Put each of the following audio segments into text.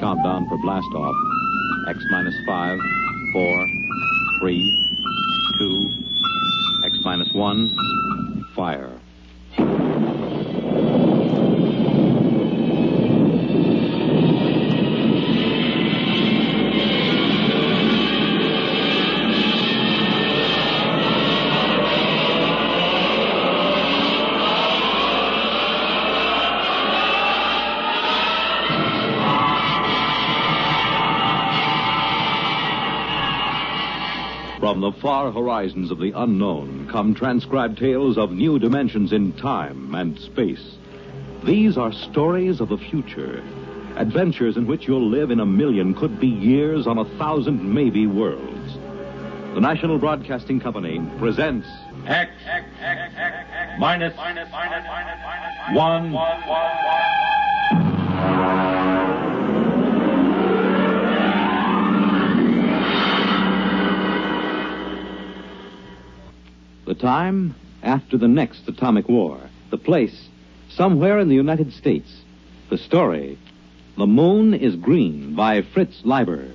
Countdown for blast off. X minus 5, 4, 3, 2, X minus 1, fire. From the far horizons of the unknown come transcribed tales of new dimensions in time and space. These are stories of the future, adventures in which you'll live in a million, could be years, on 1,000 maybe worlds. The National Broadcasting Company presents X minus 1. The time after the next atomic war. The place, somewhere in the United States. The story, The Moon is Green by Fritz Leiber.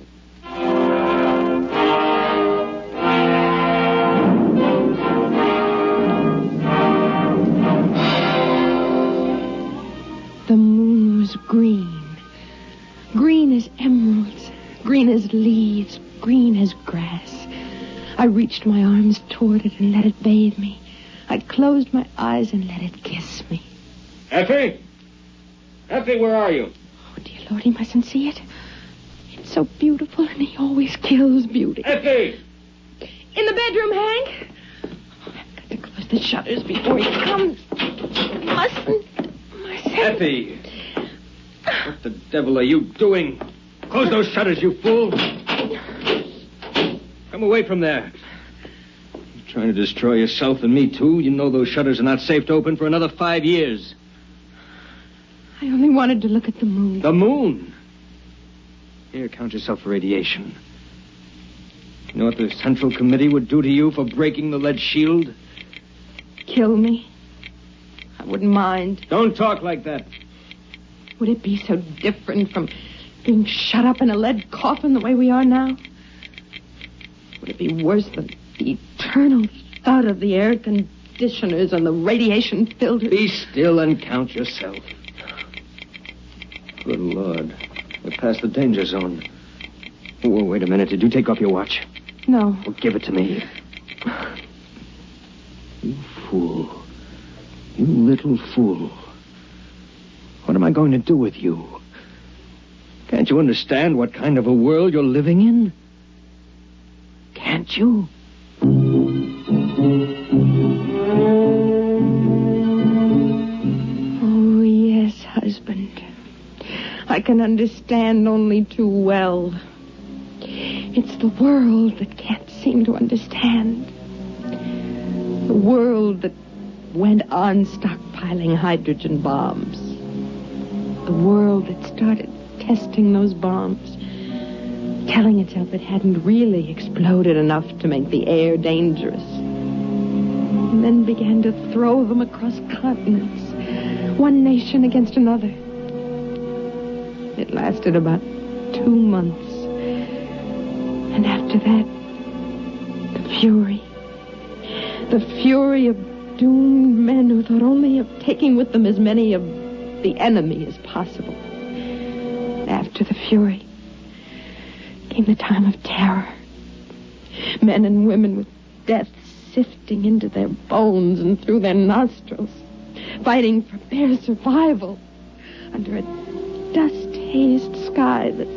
The moon was green. Green as emeralds. Green as leaves. Green as grass. I reached my arms toward it and let it bathe me. I closed my eyes and let it kiss me. Effie? Effie, where are you? Oh, dear Lord, he mustn't see it. It's so beautiful, and he always kills beauty. Effie! In the bedroom, Hank. Oh, I've got to close the shutters before he comes. Mustn't. Effie! What the devil are you doing? Close those shutters, you fool! Come away from there. You're trying to destroy yourself and me, too. You know those shutters are not safe to open for another 5 years. I only wanted to look at the moon. The moon? Here, count yourself for radiation. You know what the Central Committee would do to you for breaking the lead shield? Kill me. I wouldn't mind. Don't talk like that. Would it be so different from being shut up in a lead coffin the way we are now? Would it be worse than the eternal thud of the air conditioners and the radiation filters? Be still and count yourself. Good Lord. We're past the danger zone. Oh, wait a minute. Did you take off your watch? No. Well, give it to me. You fool. You little fool. What am I going to do with you? Can't you understand what kind of a world you're living in? Can't you? Oh, yes, husband. I can understand only too well. It's the world that can't seem to understand. The world that went on stockpiling hydrogen bombs. The world that started testing those bombs, telling itself it hadn't really exploded enough to make the air dangerous. And then began to throw them across continents, one nation against another. It lasted about 2 months. And after that, the fury of doomed men who thought only of taking with them as many of the enemy as possible. After the fury came the time of terror. Men and women with death sifting into their bones and through their nostrils, fighting for bare survival under a dust-hazed sky that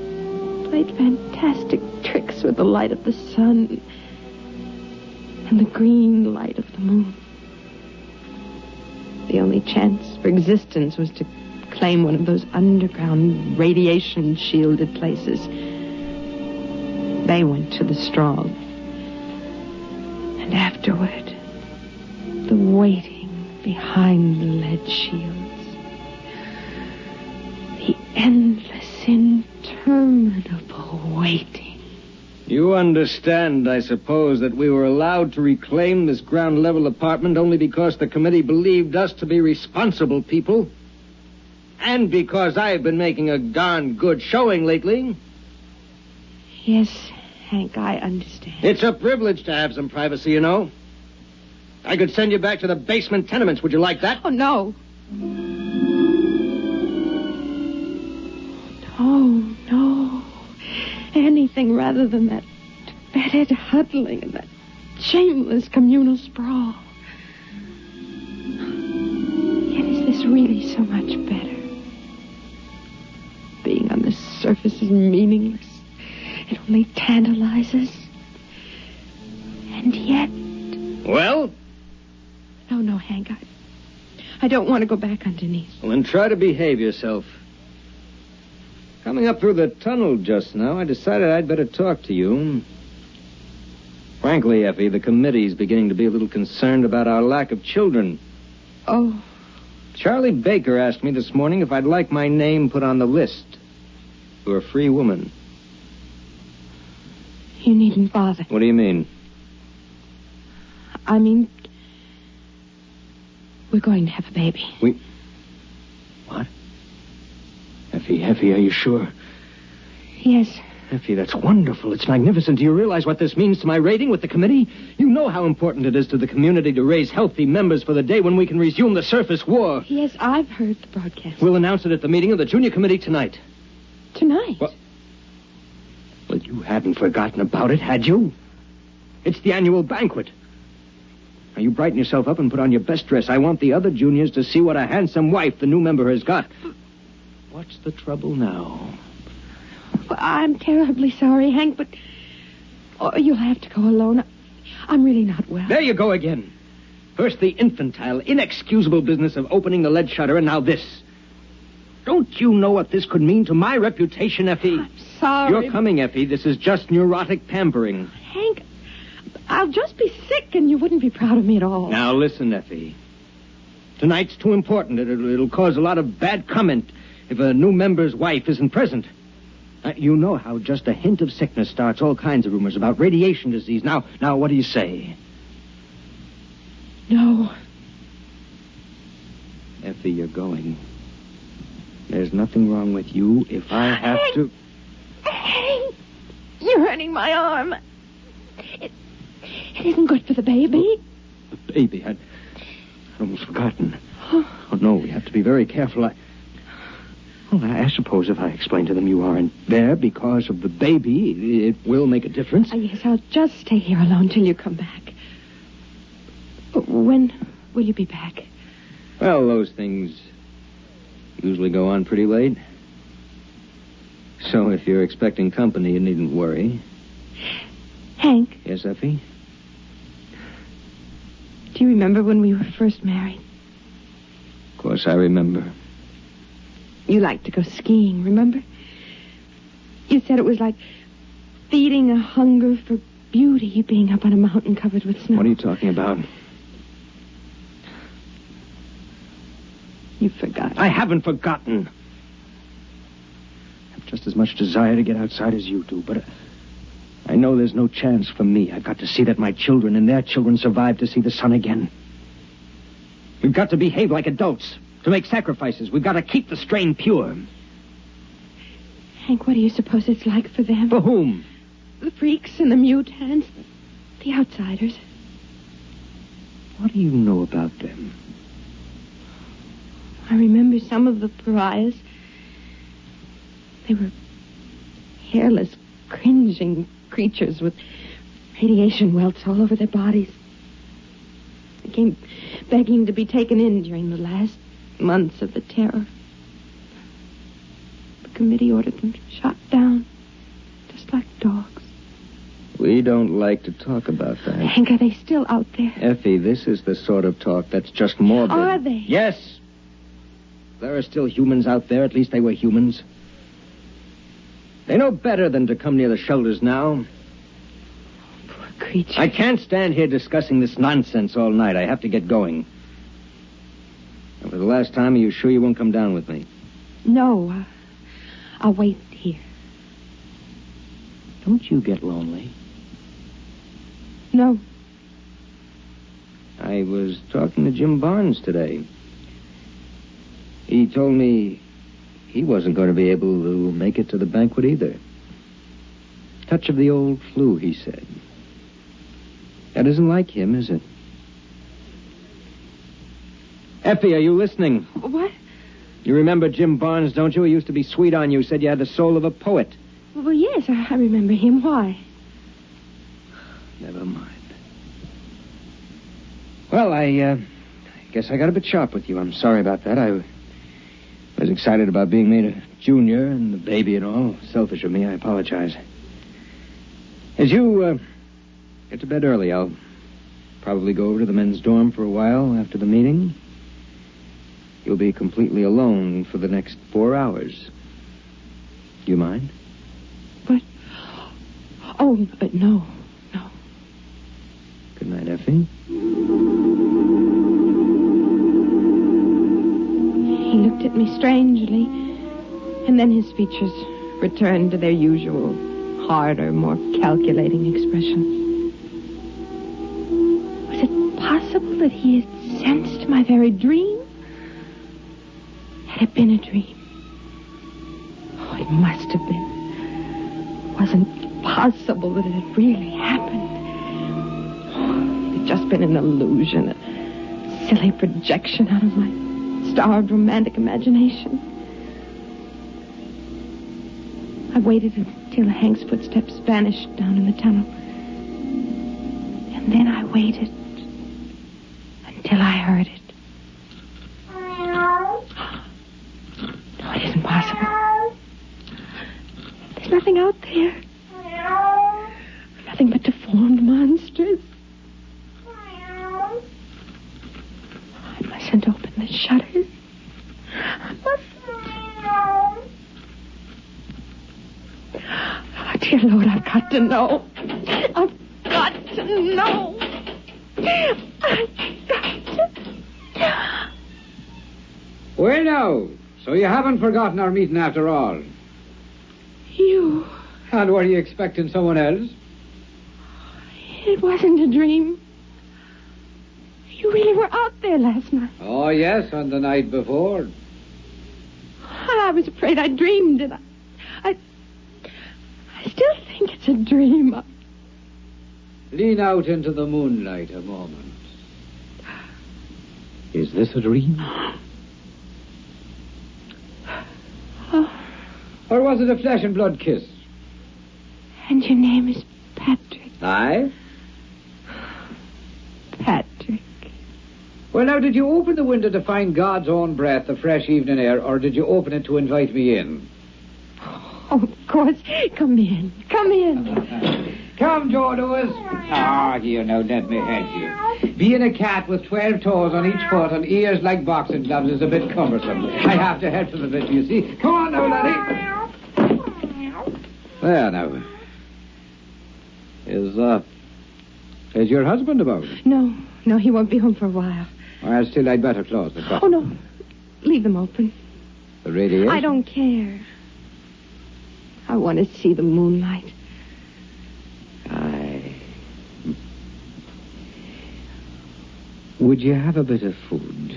played fantastic tricks with the light of the sun and the green light of the moon. The only chance for existence was to claim one of those underground radiation-shielded places. They went to the strong. And afterward, the waiting behind the lead shields. The endless, interminable waiting. You understand, I suppose, that we were allowed to reclaim this ground-level apartment only because the committee believed us to be responsible people? And because I've been making a darn good showing lately. Yes, Hank, I understand. It's a privilege to have some privacy, you know. I could send you back to the basement tenements. Would you like that? Oh, no. Oh, no. Anything rather than that bedded huddling and that shameless communal sprawl. Yet is this really so much better? Being on the surface is meaningless. It only tantalizes. And yet... Well? No, Hank. I don't want to go back underneath. Well, then try to behave yourself. Coming up through the tunnel just now, I decided I'd better talk to you. Frankly, Effie, the committee's beginning to be a little concerned about our lack of children. Oh. Charlie Baker asked me this morning if I'd like my name put on the list. You're a free woman. You needn't bother. What do you mean? I mean, we're going to have a baby. What? Effie, are you sure? Yes. Effie, that's wonderful. It's magnificent. Do you realize what this means to my rating with the committee? You know how important it is to the community to raise healthy members for the day when we can resume the surface war. Yes, I've heard the broadcast. We'll announce it at the meeting of the junior committee tonight. Tonight? Well, you hadn't forgotten about it, had you? It's the annual banquet. Now, you brighten yourself up and put on your best dress. I want the other juniors to see what a handsome wife the new member has got. What's the trouble now? Well, I'm terribly sorry, Hank, but you'll have to go alone. I'm really not well. There you go again. First the infantile, inexcusable business of opening the lead shutter, and now this. Don't you know what this could mean to my reputation, Effie? I'm sorry. You're coming, Effie. This is just neurotic pampering. Hank, I'll just be sick and you wouldn't be proud of me at all. Now, listen, Effie. Tonight's too important. It'll cause a lot of bad comment if a new member's wife isn't present. You know how just a hint of sickness starts all kinds of rumors about radiation disease. Now, what do you say? No. Effie, you're going. There's nothing wrong with you if I have to... Hank, you're hurting my arm. It isn't good for the baby. The baby? I'd almost forgotten. Oh, no, we have to be very careful. I suppose if I explain to them you aren't there because of the baby, it will make a difference. Yes, I'll just stay here alone till you come back. When will you be back? Well, those things usually go on pretty late. So if you're expecting company, you needn't worry. Hank? Yes, Effie? Do you remember when we were first married? Of course I remember. You liked to go skiing, remember? You said it was like feeding a hunger for beauty, being up on a mountain covered with snow. What are you talking about? You've forgotten. I haven't forgotten. I have just as much desire to get outside as you do, but I know there's no chance for me. I've got to see that my children and their children survive to see the sun again. We've got to behave like adults. To make sacrifices, we've got to keep the strain pure. Hank, what do you suppose it's like for them? For whom? The freaks and the mutants, the outsiders. What do you know about them? I remember some of the pariahs. They were hairless, cringing creatures with radiation welts all over their bodies. They came begging to be taken in during the last months of the terror. The committee ordered them shot down, just like dogs. We don't like to talk about that. Hank, are they still out there? Effie, this is the sort of talk that's just morbid. Are they? Yes. There are still humans out there. At least they were humans. They know better than to come near the shelters now. Poor creatures. I can't stand here discussing this nonsense all night. I have to get going. And for the last time, are you sure you won't come down with me? No. I'll wait here. Don't you get lonely? No. I was talking to Jim Barnes today. He told me he wasn't going to be able to make it to the banquet either. Touch of the old flu, he said. That isn't like him, is it? Effie, are you listening? What? You remember Jim Barnes, don't you? He used to be sweet on you, said you had the soul of a poet. Well, yes, I remember him. Why? Never mind. Well, I guess I got a bit sharp with you. I'm sorry about that. I was excited about being made a junior and the baby and all. Selfish of me. I apologize. As you get to bed early, I'll probably go over to the men's dorm for a while after the meeting. You'll be completely alone for the next 4 hours. Do you mind? But... Oh, no. Good night, Effie. He looked at me strangely, and then his features returned to their usual, harder, more calculating expression. Was it possible that he had sensed my very dream? Had it been a dream? Oh, it must have been. It wasn't possible that it had really happened. Oh, it had just been an illusion, a silly projection out of my starved romantic imagination. I waited until Hank's footsteps vanished down in the tunnel. And then I waited until I heard it. No, it isn't possible. There's nothing out there. Nothing but deformed monsters. I mustn't open the shutters. I mustn't. Oh, dear Lord, I've got to know. I've got to know. I've got to... Well, now, so you haven't forgotten our meeting after all. You... And were you expecting someone else? It wasn't a dream. You really were out there last night. Oh, yes, and the night before. I was afraid I dreamed it. I still think it's a dream. Lean out into the moonlight a moment. Is this a dream? Oh, Or was it a flesh and blood kiss? and your name is Patrick. Aye? Patrick. Well, now, did you open the window to find God's own breath, the fresh evening air, or did you open it to invite me in? Oh, of course. Come in. Come in. Come, Joe Lewis. Ah, here, now, let me help you. Being a cat with 12 toes on each foot and ears like boxing gloves is a bit cumbersome. I have to help him a bit, you see. Come on now, laddie. There, now. Is your husband about? No, he won't be home for a while. Well, still, I'd better close the curtain. Oh, no. Leave them open. The radiation? I don't care. I want to see the moonlight. Aye. Would you have a bit of food?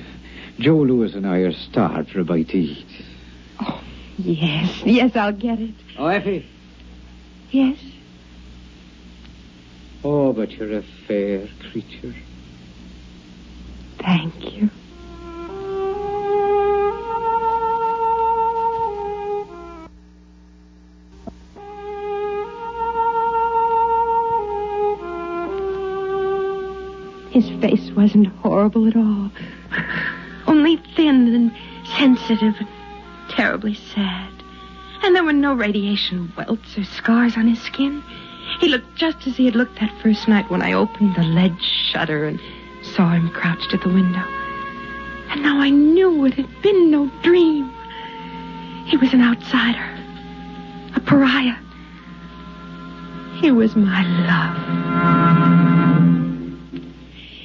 Joe Lewis and I are starved for a bite to eat. Oh, yes. Yes, I'll get it. Oh, Effie? Yes? Oh, but you're a fair creature. Thank you. His face wasn't horrible at all. Only thin and sensitive and terribly sad. And there were no radiation welts or scars on his skin. He looked just as he had looked that first night when I opened the lead shutter and saw him crouched at the window. And now I knew it had been no dream. He was an outsider, a pariah. He was my love.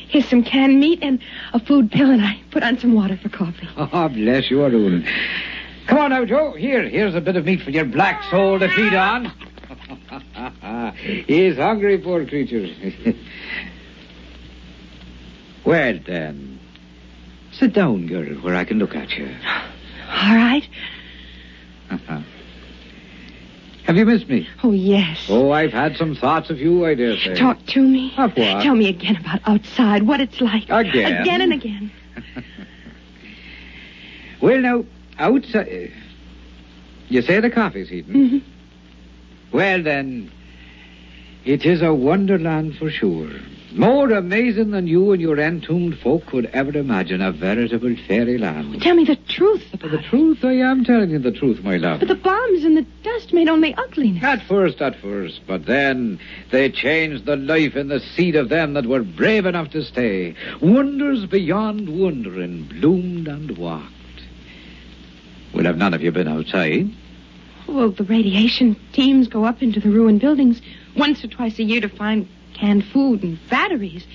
Here's some canned meat and a food pill, and I put on some water for coffee. Oh, bless you, Arun. Come on now, Joe. Here's a bit of meat for your black soul to feed on. He's hungry, poor creature. Well, then, sit down, girl, where I can look at you. All right. Have you missed me? Oh, yes. Oh, I've had some thoughts of you, I dare say. Talk to me. Of what? Tell me again about outside, what it's like. Again? Again and again. Well, now, outside... You say the coffee's heating? Mm-hmm. Well, then, it is a wonderland for sure. More amazing than you and your entombed folk could ever imagine. A veritable fairyland. Tell me the truth about The truth? I am telling you the truth, my love. But the bombs and the dust made only ugliness. At first. But then they changed the life in the seed of them that were brave enough to stay. Wonders beyond wondering bloomed and walked. Well, have none of you been outside? Well, the radiation teams go up into the ruined buildings once or twice a year to find canned food and batteries.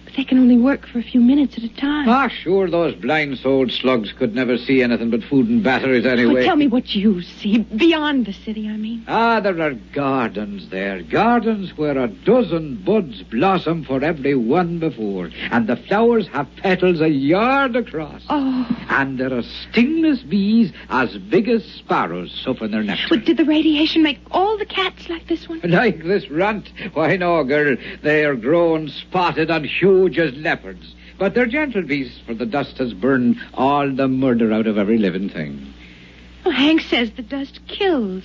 But they can only work for a few minutes at a time. Ah, sure, those blind-souled slugs could never see anything but food and batteries anyway. Oh, tell me what you see, beyond the city, I mean. Ah, there are gardens there. Gardens where a dozen buds blossom for every one before. And the flowers have petals a yard across. Oh. And there are stingless bees as big as sparrows supping their nectar. But did the radiation make all the cats like this one? Like this runt? Why, no, girl. They are grown spotted and huge as leopards. But they're gentle beasts, for the dust has burned all the murder out of every living thing. Oh, Hank says the dust kills.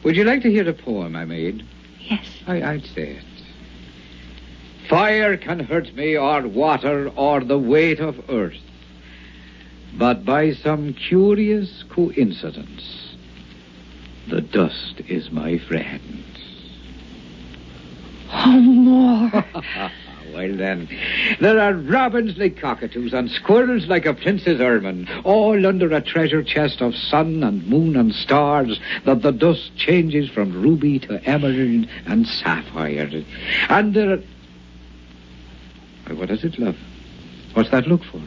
Would you like to hear the poem I made? Yes. I'd say it. Fire can hurt me, or water, or the weight of earth. But by some curious coincidence, the dust is my friend. Oh, more. Well, then, there are robins like cockatoos and squirrels like a prince's ermine, all under a treasure chest of sun and moon and stars that the dust changes from ruby to emerald and sapphire. And there are... What is it, love? What's that look for?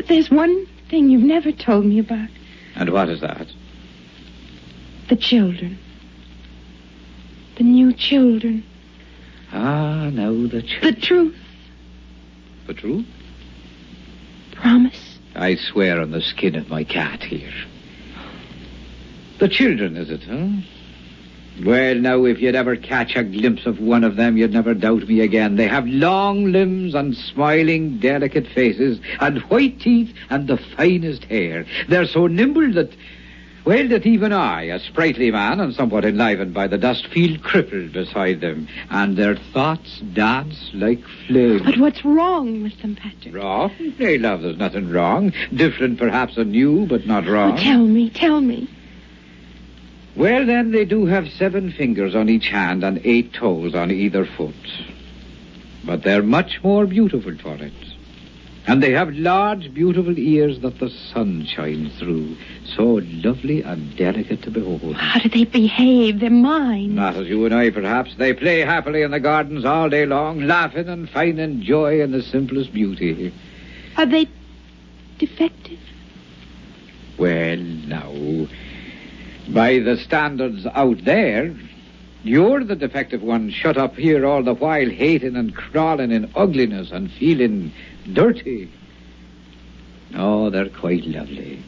There's one thing you've never told me about. And what is that? The children. The new children. Ah, now the The truth. The truth? Promise. I swear on the skin of my cat here. The children, is it, huh? Well, now, if you'd ever catch a glimpse of one of them, you'd never doubt me again. They have long limbs and smiling, delicate faces and white teeth and the finest hair. They're so nimble that... Well, that even I, a sprightly man and somewhat enlivened by the dust, feel crippled beside them. And their thoughts dance like flames. But what's wrong with them, Patrick? Wrong? Nay, love, there's nothing wrong. Different, perhaps, than you, but not wrong. Oh, tell me. Well, then, they do have 7 fingers on each hand and 8 toes on either foot. But they're much more beautiful for it. And they have large, beautiful ears that the sun shines through. So lovely and delicate to behold. How do they behave? Their minds? Not as you and I, perhaps. They play happily in the gardens all day long, laughing and finding joy in the simplest beauty. Are they defective? Well, now, by the standards out there, you're the defective one shut up here all the while, hating and crawling in ugliness and feeling dirty. Oh, they're quite lovely.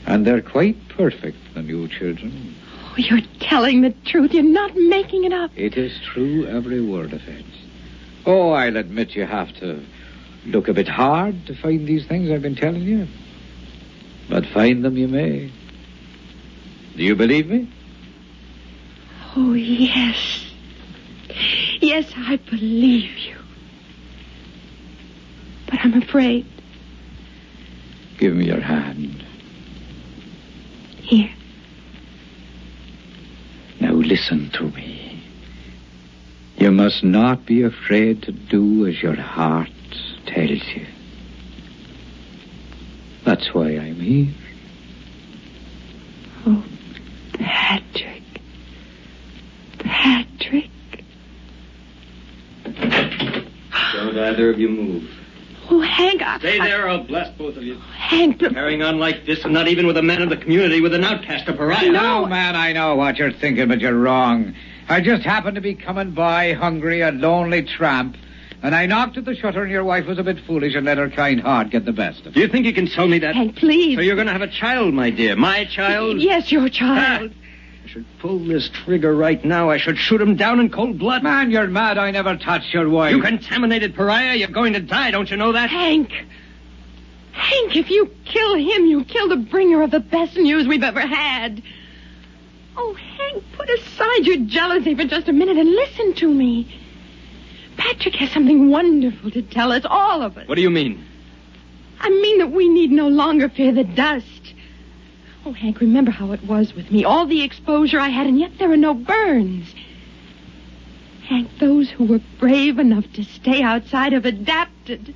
And they're quite perfect, the new children. Oh, you're telling the truth. You're not making it up. It is true, every word of it. Oh, I'll admit you have to look a bit hard to find these things I've been telling you. But find them you may. Do you believe me? Oh, yes. Yes, I believe you. But I'm afraid. Give me your hand. Here. Now listen to me. You must not be afraid to do as your heart tells you. That's why I'm here. Oh, Patrick. Patrick. Don't either of you move. Oh, Hank, Stay there or I'll blast both of you. Hank, Carrying on like this, and not even with a man of the community, with an outcast, a pariah. No, man, I know what you're thinking, but you're wrong. I just happened to be coming by, hungry, a lonely tramp, And I knocked at the shutter, and your wife was a bit foolish and let her kind heart get the best of it. Do you think you can tell me that? Hank, please. So you're going to have a child, my dear. My child? Yes, your child. I should pull this trigger right now. I should shoot him down in cold blood. Man, you're mad. I never touched your wife. You contaminated pariah. You're going to die. Don't you know that? Hank, if you kill him, you kill the bringer of the best news we've ever had. Oh, Hank, put aside your jealousy for just a minute and listen to me. Patrick has something wonderful to tell us, all of us. What do you mean? I mean that we need no longer fear the dust. Oh, Hank, remember how it was with me. All the exposure I had, and yet there are no burns. Hank, those who were brave enough to stay outside have adapted.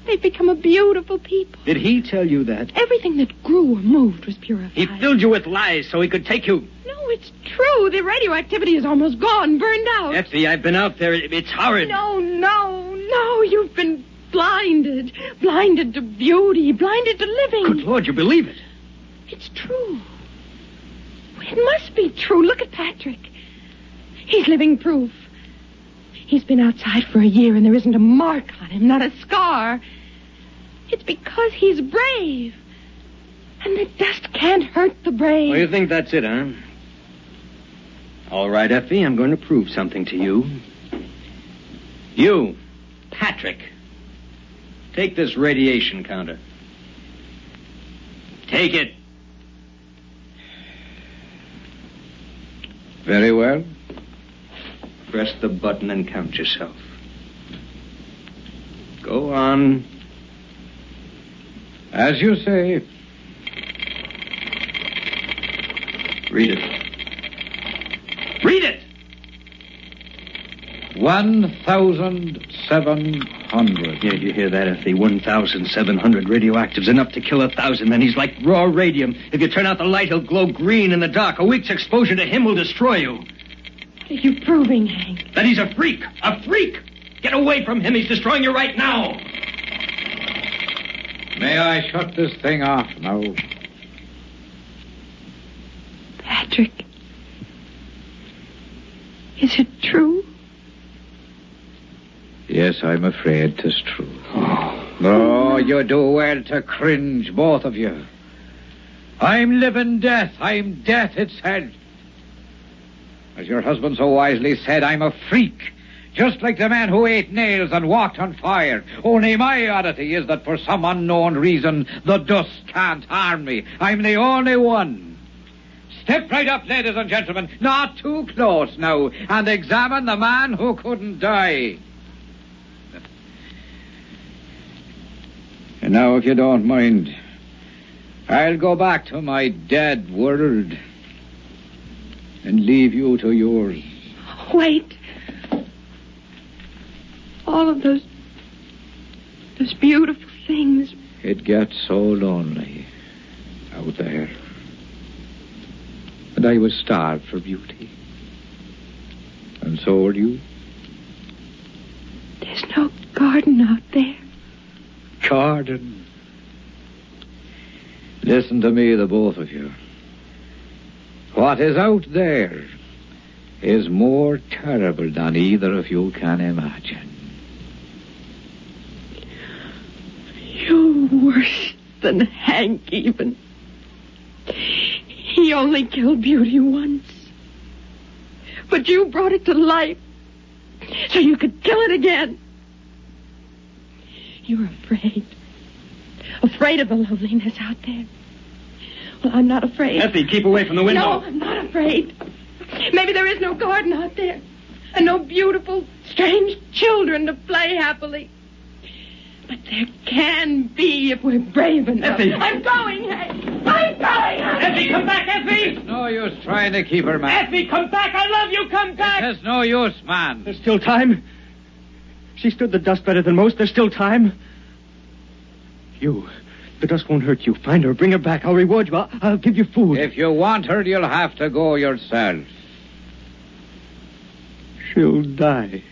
They've become a beautiful people. Did he tell you that? Everything that grew or moved was purified. He filled you with lies so he could take you. No, it's true. The radioactivity is almost gone, burned out. Effie, I've been out there. It's horrid. No. You've been blinded. Blinded to beauty. Blinded to living. Good Lord, you believe it? It's true. It must be true. Look at Patrick. He's living proof. He's been outside for a year and there isn't a mark on him, not a scar. It's because he's brave. And the dust can't hurt the brave. Well, you think that's it, huh? All right, Effie, I'm going to prove something to you. You, Patrick, take this radiation counter. Take it. Very well. Press the button and count yourself. Go on. As you say. Read it. Read it! 1,700. Yeah, did you hear that, Effie? 1,700 radioactives, enough to kill 1,000. Then he's like raw radium. If you turn out the light, he'll glow green in the dark. A week's exposure to him will destroy you. What are you proving, Hank? That he's a freak. A freak! Get away from him. He's destroying you right now. May I shut this thing off now? Patrick. Is it true? Yes, I'm afraid 'tis true. Oh, you do well to cringe, both of you. I'm living death. I'm death itself. As your husband so wisely said, I'm a freak. Just like the man who ate nails and walked on fire. Only my oddity is that for some unknown reason, the dust can't harm me. I'm the only one. Step right up, ladies and gentlemen. Not too close now. And examine the man who couldn't die. And now, if you don't mind, I'll go back to my dead world and leave you to yours. Wait. All of those beautiful things. It gets so lonely out there. And I was starved for beauty. And so will you. There's no garden out there. Garden. Listen to me, the both of you. What is out there is more terrible than either of you can imagine. You're worse than Hank, even. He only killed beauty once. But you brought it to life so you could kill it again. You're afraid. Afraid of the loneliness out there. Well, I'm not afraid. Effie, keep away from the window. No, I'm not afraid. Maybe there is no garden out there. And no beautiful, strange children to play happily. But there can be if we're brave enough. Effie! I'm going, Hank! I'm going! Effie, come back, Effie! There's no use trying to keep her, man. Effie, come back! I love you! Come back! There's no use, man. There's still time. She stood the dust better than most. There's still time. You. The dust won't hurt you. Find her. Bring her back. I'll reward you. I'll give you food. If you want her, you'll have to go yourself. She'll die.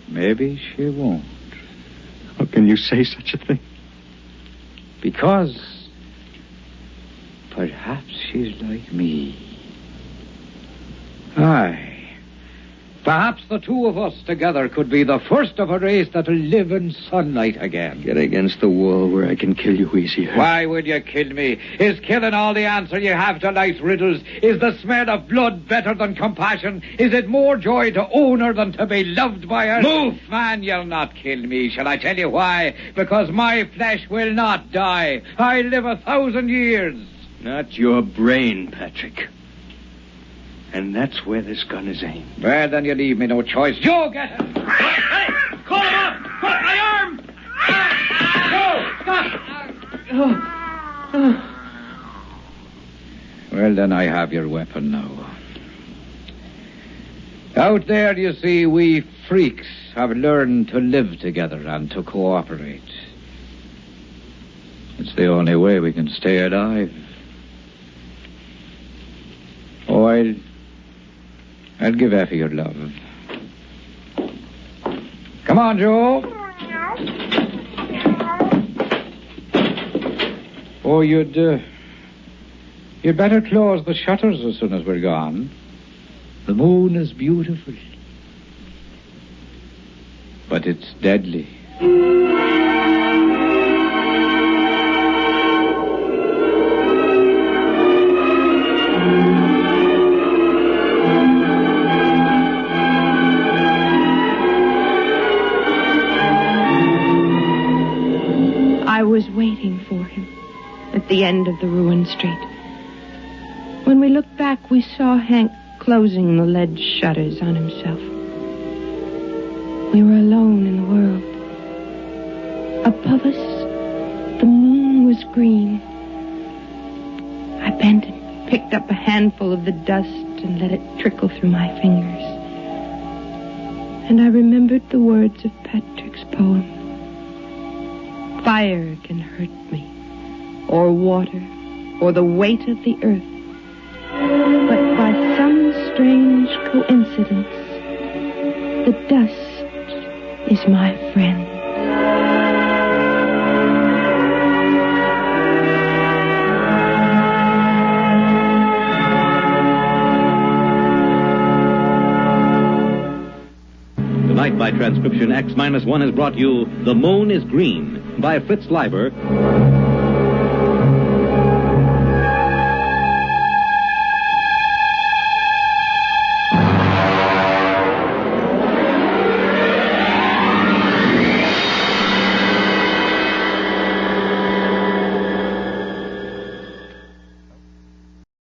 Maybe she won't. How can you say such a thing? Because perhaps she's like me. Aye. Perhaps the two of us together could be the first of a race that'll live in sunlight again. Get against the wall where I can kill you easier. Why would you kill me? Is killing all the answer you have to life's riddles? Is the smell of blood better than compassion? Is it more joy to own her than to be loved by her? Move! Man, you'll not kill me. Shall I tell you why? Because my flesh will not die. I live 1,000 years. Not your brain, Patrick. And that's where this gun is aimed. Well, then you leave me no choice. Joe, get him! Hey! Call him up! My arm! Joe! Stop! Well, then I have your weapon now. Out there, you see, we freaks have learned to live together and to cooperate. It's the only way we can stay alive. Oh, I'll give Effie your love. Come on, Joe. Oh, you'd better close the shutters as soon as we're gone. The moon is beautiful. But it's deadly. I was waiting for him at the end of the ruined street. When we looked back, we saw Hank closing the lead shutters on himself. We were alone in the world. Above us, the moon was green. I bent and picked up a handful of the dust and let it trickle through my fingers. And I remembered the words of Patrick's poem. Fire can hurt me, or water, or the weight of the earth. But by some strange coincidence, the dust is my friend. Tonight, by transcription, X-1 has brought you The Moon is Green by Fritz Leiber,